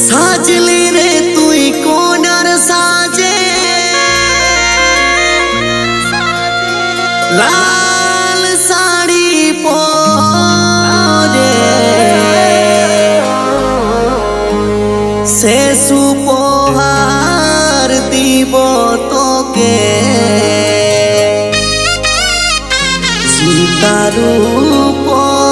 সাজলি রে তুই কোনার সাজে লাল শাড়ি পরে শেষ উপহার দিব তোকে সীতার উপরে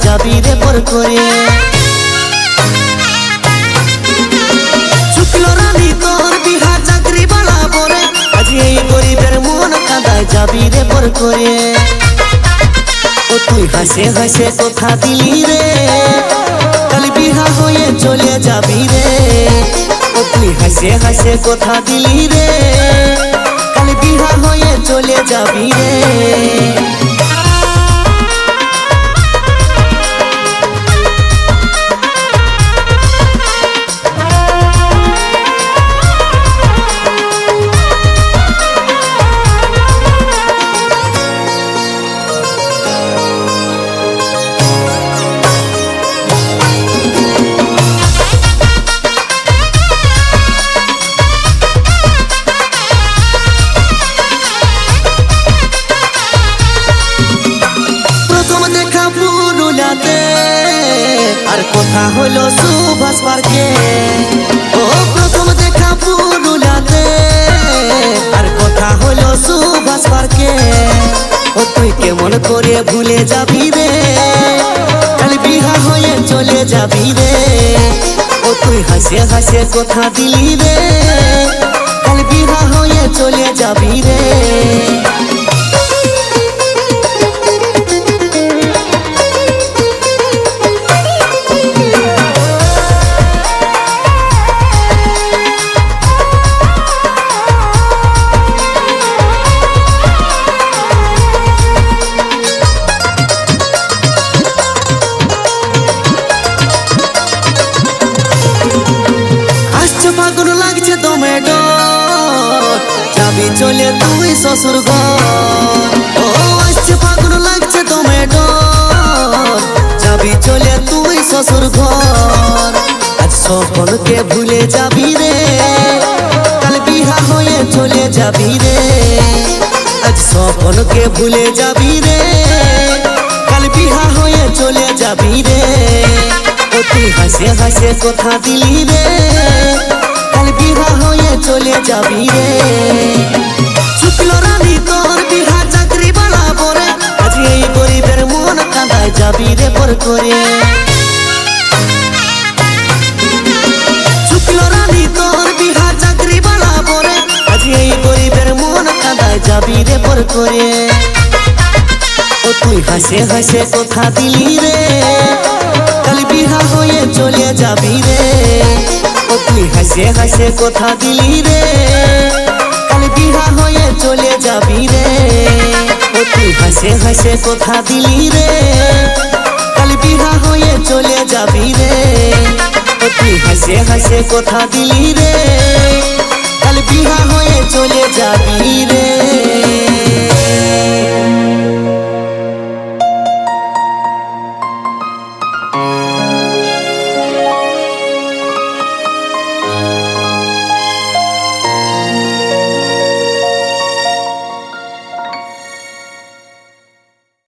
যাবি রে পর করে শুক্লো রানী তোর বিহা চাকরি বালা পরে আজ এই গরিবের মন কাঁদায় যাবি রে পর করে ও তুই হাসে হাসে কথা দিলি রে কাল বিহা হয়ে চলে যাবি রে ও তুই হাসে হাসে কথা দিলি রে কাল বিহা হয়ে চলে যাবি রে আর কথা হলো সুভাষ পার্কে ও প্রথম দেখা পুরুলিয়াতে আর কথা হলো সুভাষ পার্কে ও তুই কেমন করে ভুলে যাবি রে কাল বিহা হয়ে চলে যাবি রে ও তুই হাসে হাসে কথা দিলি রে কাল বিহা হয়ে চলে যাবি রে ফাগুন লাগছে দমে ডর যাবি চলে তুই শ্বশুর ঘর ও আসছে ফাগুন লাগছে দমে ডর যাবি চলে তুই শ্বশুর ঘর আজ সকলকে ভুলে যাবি রে কাল বিহা হয়ে চলে যাবি রে আজ সকলকে ভুলে যাবি রে কাল বিহা হয়ে চলে যাবি রে ও তুই হাসে হাসে কথা দিলি রে কাল বিহা হয়ে চলে যাবি রে শুক্লো রানী তোর বিহা চাকরি বালা পরে আজ এই গরিবের মন কাঁদায় যাবি রে পর করে শুক্লো রানী তোর বিহা চাকরি বালা পরে আজ এই গরিবের মন কাঁদায় যাবি রে পর করে ও তুই হাসে হাসে কথা দিলি রে কাল বিহা হয়ে চলে যাবি রে ও তুই হাসে হাসে কথা দিলি রে কাল বিহা হয়ে চলে যাবি রে ও তুই হাসে হাসে কথা দিলি রে কাল বিহা হয়ে চলে যাবি রে ও তুই হাসে হাসে কথা দিলি রে কাল বিহা হয়ে চলে যাবি রে।